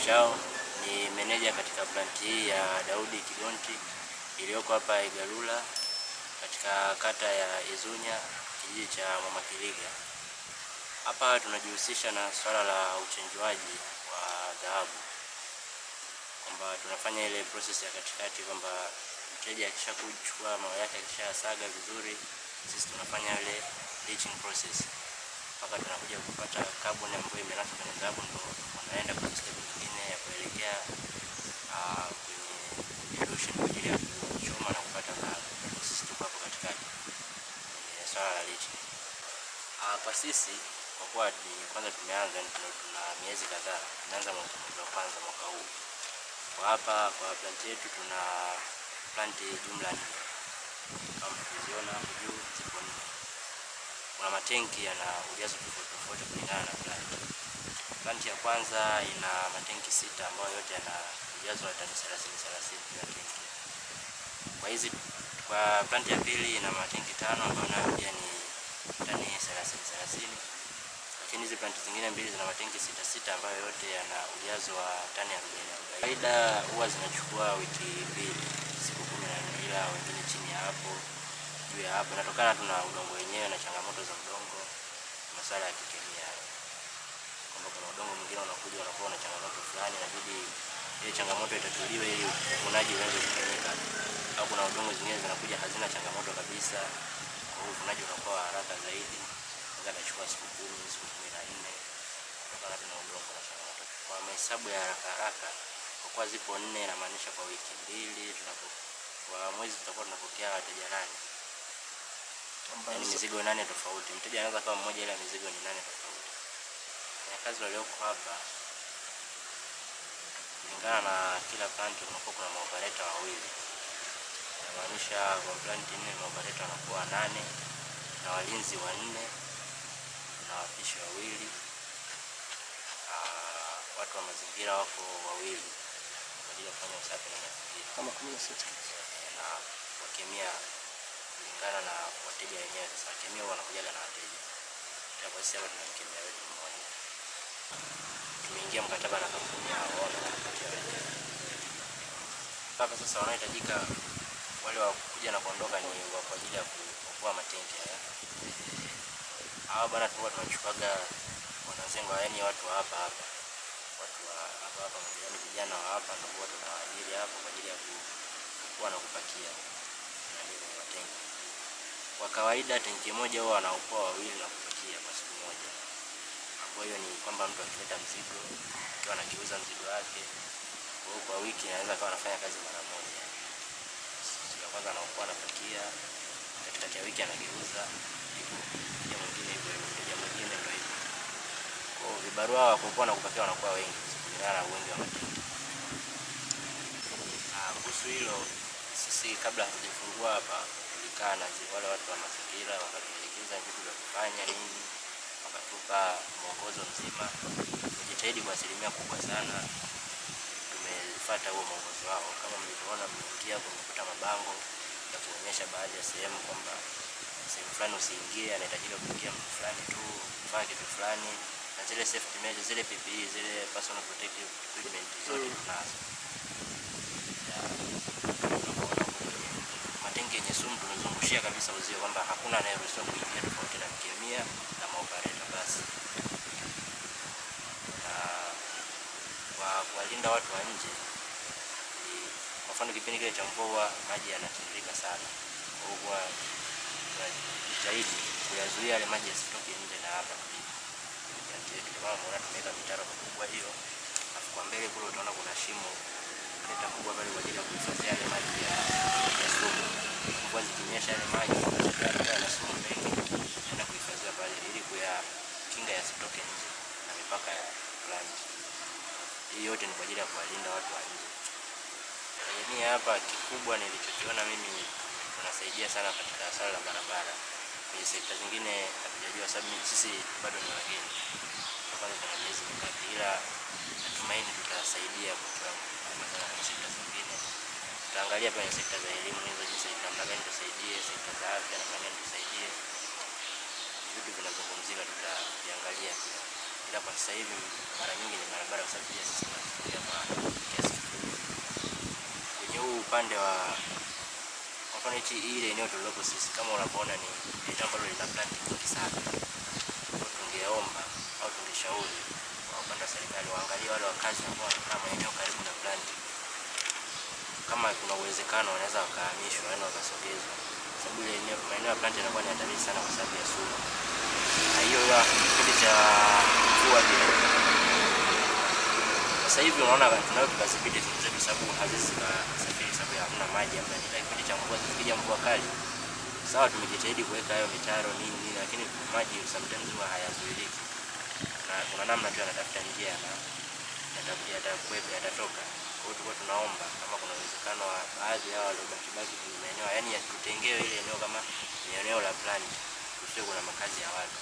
Chao ni meneja katika plant hii ya Daudi Kigonti iliyoko hapa Igalula katika kata ya Izunya, kijiji cha Mama Kiliga. Hapa tunajihusisha na swala la uchenjuaji wa dhahabu, kwamba tunafanya ile process ya katikati, kwamba mteja akishakuchukua mawe yake, akishasaga vizuri, sisi tunafanya ile leaching process mpaka tunakuja kupata carbon ambayo imenaswa kwenye dhahabu, ndio wanaenda kwa step nyingine ya kuelekea kwenye dilution kwa ajili ya kuchoma na kupata dhahabu. Sisi tuko hapo katikati kwenye swala la leaching. Kwa sisi kwa kuwa kwanza tumeanza, tuna miezi kadhaa, tumeanza mwezi wa kwanza mwaka huu. Kwa hapa kwa plant yetu tuna plant jumla 4 kama tunaziona hapo juu, zipo 4. Kuna matenki yana ujazo tofauti kulingana na plant. Plant ya kwanza ina matenki 6 ambayo yote yana ujazo wa tani 30 kila tenki. Kwa plant ya pili ina matenki 5 ambayo nayo pia ni tani 30. Lakini hizi plant zingine mbili zina matenki 6 ambayo yote yana ujazo wa tani 40. Kawaida huwa zinachukua wiki 2, siku 14, ila wengine chini ya hapo, juu ya hapo, inatokana tuna udongo wenyewe na changamoto za udongo, masuala ya kikemia. Kama kuna udongo mwingine unakuja unakuwa na changamoto fulani, inabidi ile changamoto itatuliwe ili uvunaji uweze kufanyika. Au kuna udongo zingine zinakuja hazina changamoto kabisa, kwa hiyo uvunaji unakuwa haraka zaidi, inachukua siku 10, siku 14, kutokana na udongo na changamoto. Kwa mahesabu ya haraka, kwa kuwa zipo 4, inamaanisha kwa wiki 2 kwa mwezi tutakuwa tunapokea wateja 8. Yaani mizigo 8 tofauti. Mteja anaweza kama mmoja, ila mizigo ni 8 tofauti. Kazi walioko hapa, kulingana na kila plant kuna maoperator wawili. Inamaanisha kwa plant 4 maoperator wanakuwa 8 na walinzi 4 na wapishi 2. Watu wa mazingira wako 2 kwa ajili ya kufanya usafi na mazingira. Kama 16 na wakemia kulingana na wateja wenyewe. Sasa wakemia wanakuja na wateja. Kwa sisi hapa tuna mkemia wetu mmoja. Tumeingia mkataba na kampuni ya Ona kupatia wateja. Hapa sasa wanahitajika wale wa kuja na kuondoka ni kwa ajili ya kuokoa matenki haya. Hawa bwana tulikuwa tunachukaga wanazengo, yaani watu wa hapa. Watu wa hapa majirani, vijana wa hapa, ndio watu tunawaajiri hapo kwa ajili ya kuwa na kupakia matenki. Kwa kawaida tenki moja huwa wanaokoa 2 na kupakia kwa siku moja. Kwa hiyo ni kwamba mtu akileta mzigo, akiwa anakiuza mzigo wake, kwa wiki anaweza kawa anafanya kazi mara moja. Siku ya kwanza anaokoa, anapakia, katikati ya wiki anageuza, mteja mwingine hivyo, mteja mwingine ndio hivyo. Kwa hiyo vibarua wa kuokoa na kupakia wanakuwa wengi kulingana na wingi wa matenki. Kuhusu hilo, sisi kabla hatujafungua hapa tulikaa na wale watu wa mazingira, wakatuelekeza vitu vya kufanya nini, wakatupa mwongozo mzima. Tumejitahidi kwa asilimia kubwa sana, tumefuata huo mwongozo wao. Kama mlivyoona, mmeingia kumekuta mabango ya kuonyesha baadhi ya sehemu kwamba sehemu fulani usiingie, anahitajika kuingia mtu fulani tu, kufanya kitu fulani, na zile safety measures, zile PPE, zile personal protective equipment zote tunazo. Matenki yenye sumu tunazungushia kabisa uzio kwamba hakuna anayeruhusiwa kuingia tofauti na mkemia na maoperator basi. Kwa kuwalinda watu wa nje, kwa mfano kipindi kile cha mvua maji yanatiririka sana. Kwa hiyo tunajitahidi kuyazuia yale maji yasitoke nje na hapa kwa maana tumeweka mitaro mikubwa hiyo. Kwa mbele kule utaona kuna shimo leta kubwa pale kwa ajili ya kuhifadhi yale maji ya sumu. Mvua zikinyesha yale maji yana sumu mengi, yana kuhifadhiwa pale ili kuyakinga yasitoke nje na mipaka ya plant. Hii yote ni kwa ajili ya kuwalinda watu wa nje. Jamii hapa kikubwa nilichokiona mimi, tunasaidia sana katika swala la barabara. Kwenye sekta zingine hatujajua sababu sisi bado ni wageni. Kwanza tuna miezi mingapi, ila natumaini tutasaidia kwa sana kwenye sekta zingine. Tutaangalia pia sekta za elimu hizo, jinsi namna gani tusaidie, sekta za afya namna gani tusaidie. Vitu vinazungumzika tutaviangalia pia. ila kwa sasa hivi mara nyingi ni barabara, kwa sababu pia sisi tunafikiria kwa kiasi. Kwenye huu upande wa mfano ile eneo tulilopo sisi, kama unapoona ni eneo ambalo lina plant nyingi sana. Tungeomba au tungeshauri kwa upande wa serikali waangalie wale wakazi ambao wanakaa maeneo karibu na plant, kama kuna uwezekano wanaweza wakahamishwa, yani wakasogezwa, sababu ile eneo maeneo ya plant yanakuwa ni hatari sana kwa sababu ya sumu. Na hiyo kipindi cha mvua vile, sasa hivi unaona tunao tukadhibiti zetu, sababu hazizi kusafiri sababu hamna maji hapa. Ni kipindi cha mvua, zikija mvua kali, sawa tumejitahidi kuweka hayo mitaro nini, lakini maji sometimes huwa hayazuiliki, na kuna namna tu anatafuta njia na yatatoka. Kwa hiyo tunaomba kama kuna uwezekano wa baadhi ya wale waliobaki kwenye maeneo, yani tutengewe ile eneo kama ni eneo la plant, kusiwe kuna makazi ya watu.